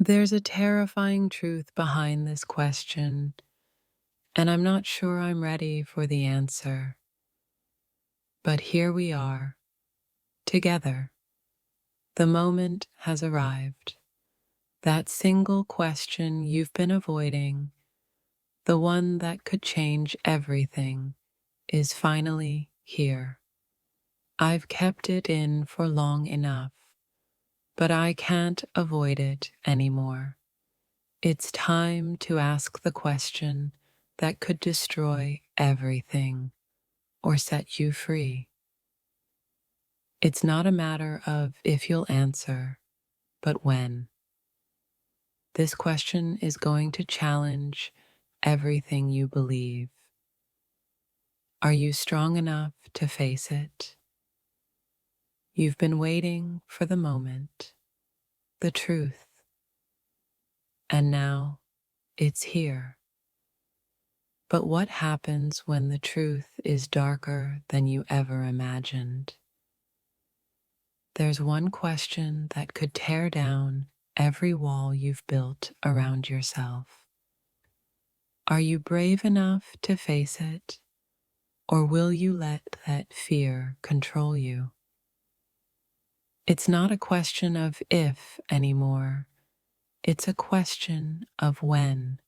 There's a terrifying truth behind this question, and I'm not sure I'm ready for the answer. But here we are, together. The moment has arrived. That single question you've been avoiding, the one that could change everything, is finally here. I've kept it in for long enough, but I can't avoid it anymore. It's time to ask the question that could destroy everything or set you free. It's not a matter of if you'll answer, but when. This question is going to challenge everything you believe. Are you strong enough to face it? You've been waiting for the moment, the truth, and now it's here. But what happens when the truth is darker than you ever imagined? There's one question that could tear down every wall you've built around yourself. Are you brave enough to face it, or will you let that fear control you? It's not a question of if anymore. It's a question of when.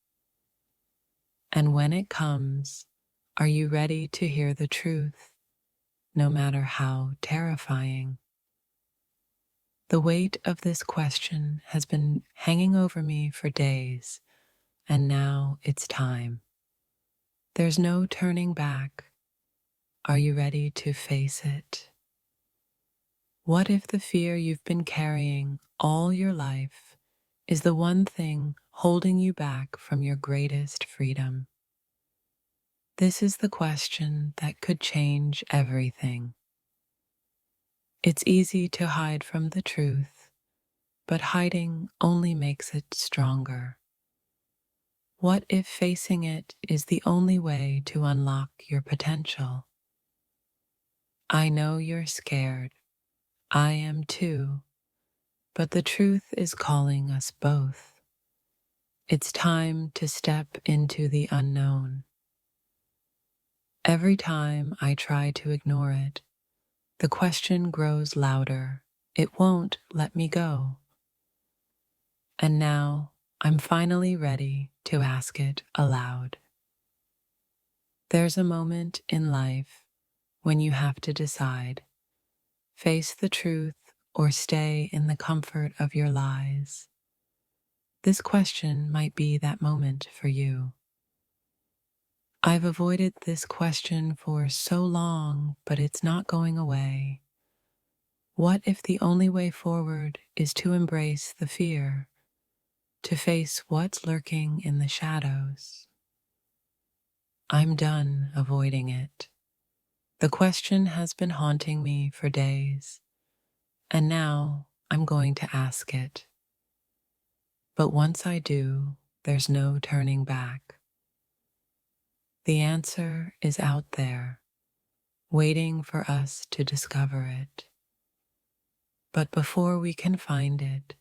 And when it comes, are you ready to hear the truth, no matter how terrifying? The weight of this question has been hanging over me for days, and now it's time. There's no turning back. Are you ready to face it? What if the fear you've been carrying all your life is the one thing holding you back from your greatest freedom? This is the question that could change everything. It's easy to hide from the truth, but hiding only makes it stronger. What if facing it is the only way to unlock your potential? I know you're scared. I am too. But the truth is calling us both. It's time to step into the unknown. Every time I try to ignore it, the question grows louder. It won't let me go. And now I'm finally ready to ask it aloud. There's a moment in life when you have to decide, face the truth or stay in the comfort of your lies. This question might be that moment for you. I've avoided this question for so long, but it's not going away. What if the only way forward is to embrace the fear, to face what's lurking in the shadows? I'm done avoiding it. The question has been haunting me for days, and now I'm going to ask it. But once I do, there's no turning back. The answer is out there, waiting for us to discover it. But before we can find it,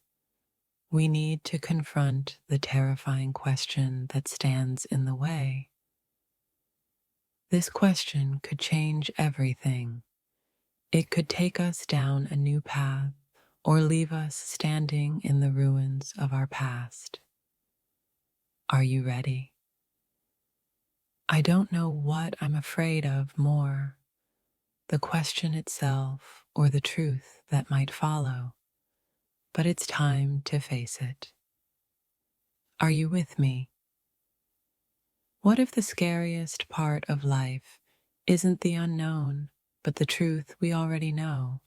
we need to confront the terrifying question that stands in the way. This question could change everything. It could take us down a new path or leave us standing in the ruins of our past. Are you ready? I don't know what I'm afraid of more, the question itself or the truth that might follow, but it's time to face it. Are you with me? What if the scariest part of life isn't the unknown, but the truth we already know?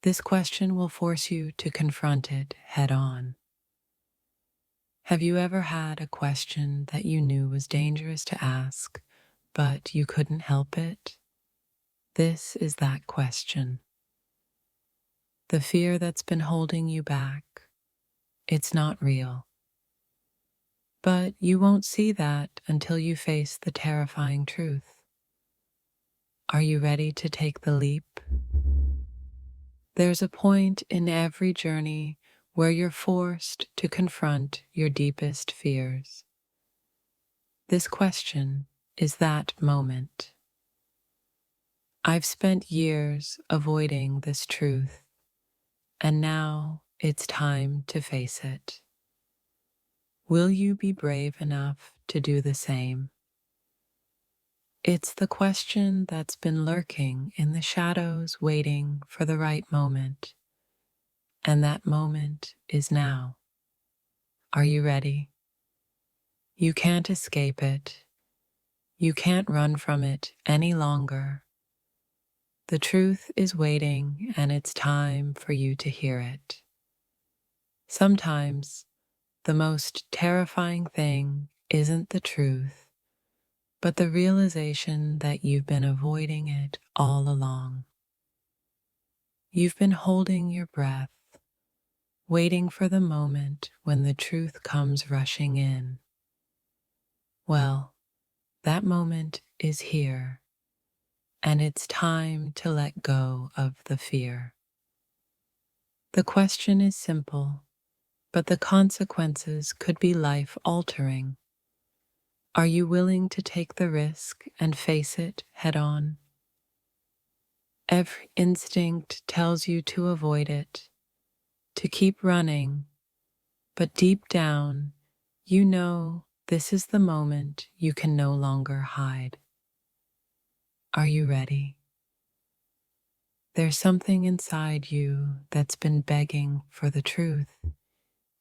This question will force you to confront it head on. Have you ever had a question that you knew was dangerous to ask, but you couldn't help it? This is that question. The fear that's been holding you back, it's not real. But you won't see that until you face the terrifying truth. Are you ready to take the leap? There's a point in every journey where you're forced to confront your deepest fears. This question is that moment. I've spent years avoiding this truth, and now it's time to face it. Will you be brave enough to do the same? It's the question that's been lurking in the shadows, waiting for the right moment. And that moment is now. Are you ready? You can't escape it. You can't run from it any longer. The truth is waiting, and it's time for you to hear it. Sometimes, the most terrifying thing isn't the truth, but the realization that you've been avoiding it all along. You've been holding your breath, waiting for the moment when the truth comes rushing in. Well, that moment is here, and it's time to let go of the fear. The question is simple, but the consequences could be life-altering. Are you willing to take the risk and face it head-on? Every instinct tells you to avoid it, to keep running, but deep down, you know this is the moment you can no longer hide. Are you ready? There's something inside you that's been begging for the truth,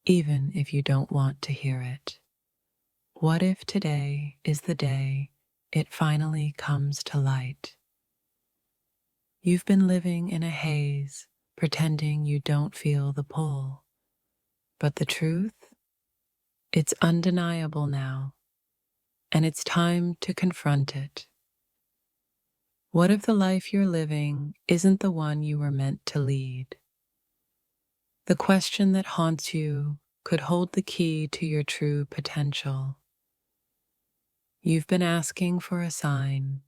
even if you don't want to hear it. What if today is the day it finally comes to light? You've been living in a haze, pretending you don't feel the pull. But the truth? It's undeniable now, and it's time to confront it. What if the life you're living isn't the one you were meant to lead? The question that haunts you could hold the key to your true potential. You've been asking for a sign,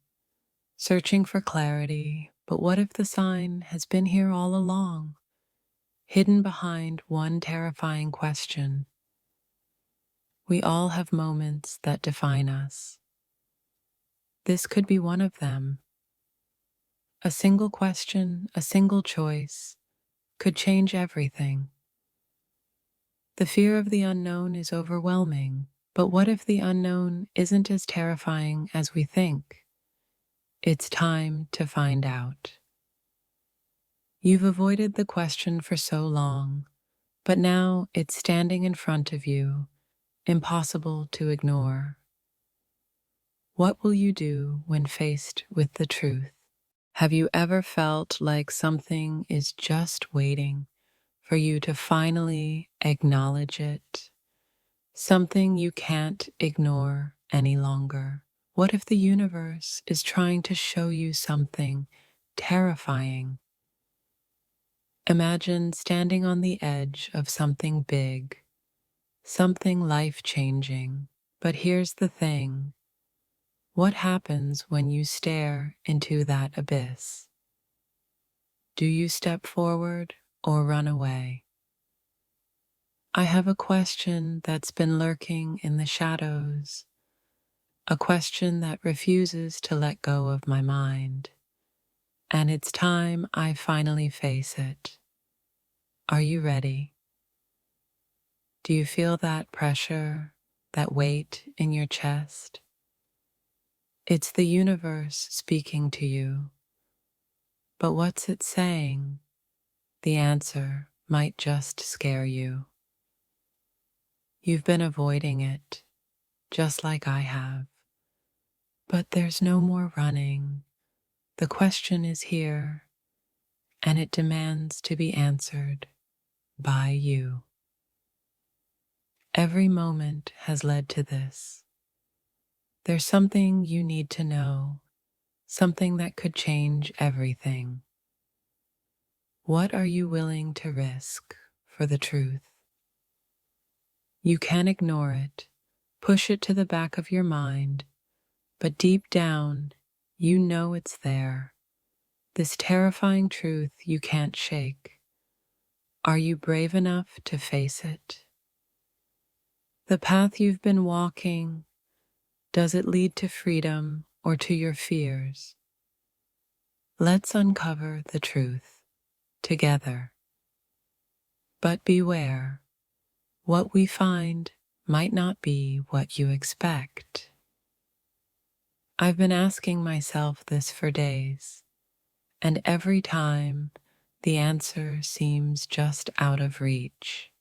searching for clarity, but what if the sign has been here all along, hidden behind one terrifying question? We all have moments that define us. This could be one of them. A single question, a single choice, could change everything. The fear of the unknown is overwhelming, but what if the unknown isn't as terrifying as we think? It's time to find out. You've avoided the question for so long, but now it's standing in front of you, impossible to ignore. What will you do when faced with the truth? Have you ever felt like something is just waiting for you to finally acknowledge it? Something you can't ignore any longer. What if the universe is trying to show you something terrifying? Imagine standing on the edge of something big, something life-changing. But here's the thing. What happens when you stare into that abyss? Do you step forward or run away? I have a question that's been lurking in the shadows, a question that refuses to let go of my mind, and it's time I finally face it. Are you ready? Do you feel that pressure, that weight in your chest? It's the universe speaking to you. But what's it saying? The answer might just scare you. You've been avoiding it, just like I have. But there's no more running. The question is here, and it demands to be answered by you. Every moment has led to this. There's something you need to know, something that could change everything. What are you willing to risk for the truth? You can ignore it, push it to the back of your mind, but deep down, you know it's there. This terrifying truth you can't shake. Are you brave enough to face it? The path you've been walking, does it lead to freedom or to your fears? Let's uncover the truth together. But beware, what we find might not be what you expect. I've been asking myself this for days, and every time the answer seems just out of reach.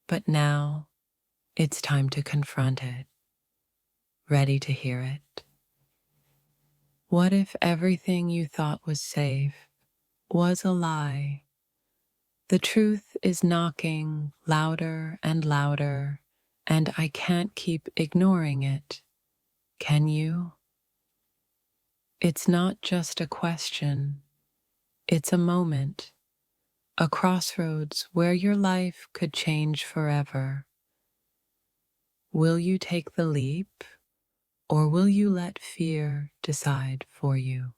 But now it's time to confront it. Ready to hear it? What if everything you thought was safe was a lie? The truth is knocking louder and louder, and I can't keep ignoring it. Can you? It's not just a question, it's a moment, a crossroads where your life could change forever. Will you take the leap, or will you let fear decide for you?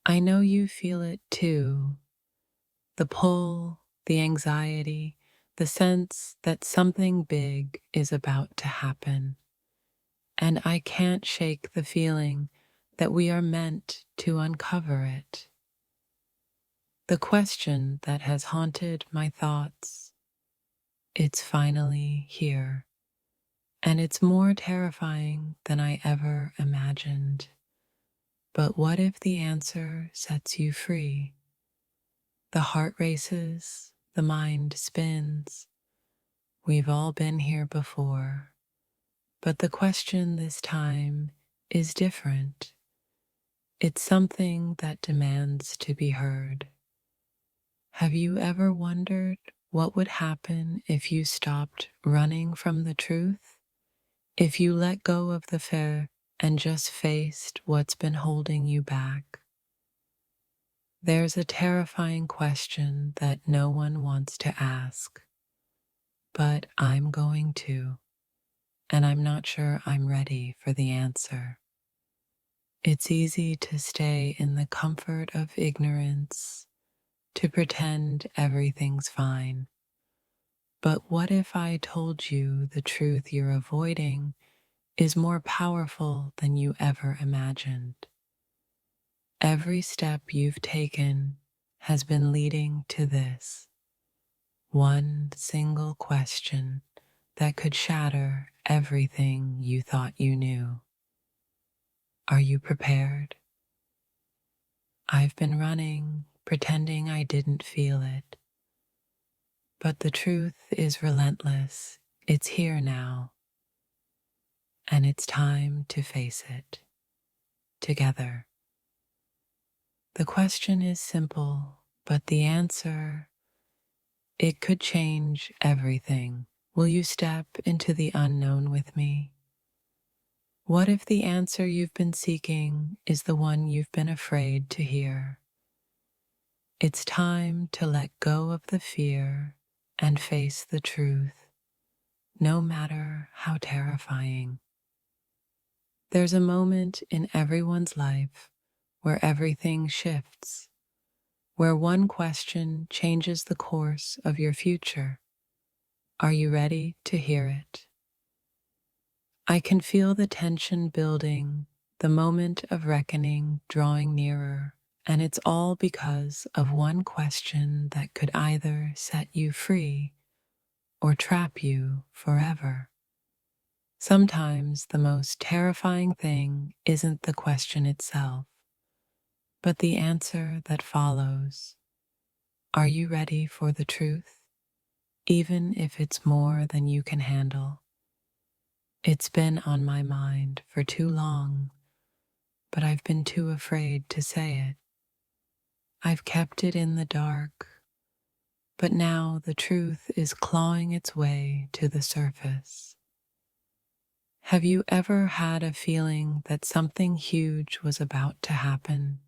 I know you feel it too, the pull, the anxiety, the sense that something big is about to happen. And I can't shake the feeling that we are meant to uncover it. The question that has haunted my thoughts, it's finally here, and it's more terrifying than I ever imagined. But what if the answer sets you free? The heart races, the mind spins. We've all been here before, but the question this time is different. It's something that demands to be heard. Have you ever wondered what would happen if you stopped running from the truth? If you let go of the fear and just faced what's been holding you back? There's a terrifying question that no one wants to ask, but I'm going to, and I'm not sure I'm ready for the answer. It's easy to stay in the comfort of ignorance, to pretend everything's fine. But what if I told you the truth you're avoiding is more powerful than you ever imagined? Every step you've taken has been leading to this one single question that could shatter everything you thought you knew. Are you prepared? I've been running, pretending I didn't feel it. But the truth is relentless. It's here now. And it's time to face it. Together. The question is simple, but the answer, it could change everything. Will you step into the unknown with me? What if the answer you've been seeking is the one you've been afraid to hear? It's time to let go of the fear and face the truth, no matter how terrifying. There's a moment in everyone's life where everything shifts, where one question changes the course of your future. Are you ready to hear it? I can feel the tension building, the moment of reckoning drawing nearer, and it's all because of one question that could either set you free or trap you forever. Sometimes the most terrifying thing isn't the question itself, but the answer that follows. Are you ready for the truth, even if it's more than you can handle? It's been on my mind for too long, but I've been too afraid to say it. I've kept it in the dark, but now the truth is clawing its way to the surface. Have you ever had a feeling that something huge was about to happen,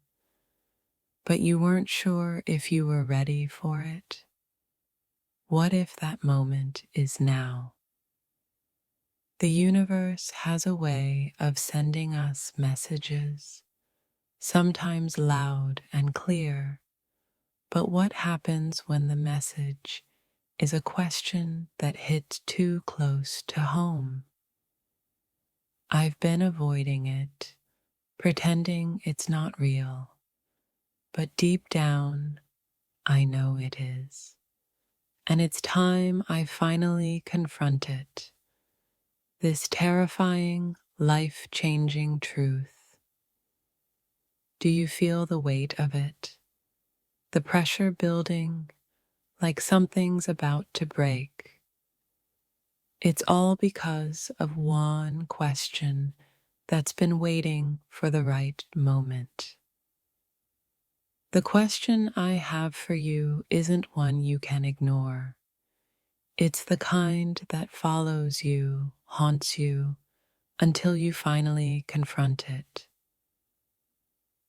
but you weren't sure if you were ready for it? What if that moment is now? The universe has a way of sending us messages, sometimes loud and clear, But what happens when the message is a question that hits too close to home? I've been avoiding it, pretending it's not real, but deep down, I know it is. And it's time I finally confront it, this terrifying, life changing truth. Do you feel the weight of it? The pressure building like something's about to break. It's all because of one question that's been waiting for the right moment. The question I have for you isn't one you can ignore. It's the kind that follows you, haunts you, until you finally confront it.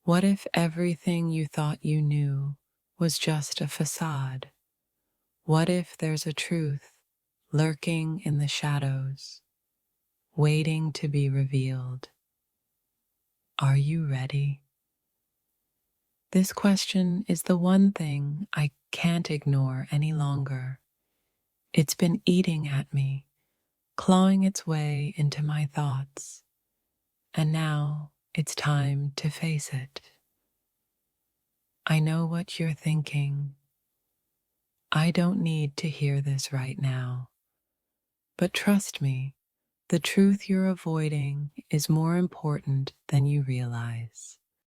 What if everything you thought you knew was just a facade? What if there's a truth lurking in the shadows, waiting to be revealed? Are you ready? This question is the one thing I can't ignore any longer. It's been eating at me, clawing its way into my thoughts, and now it's time to face it. I know what you're thinking. I don't need to hear this right now. But trust me, the truth you're avoiding is more important than you realize.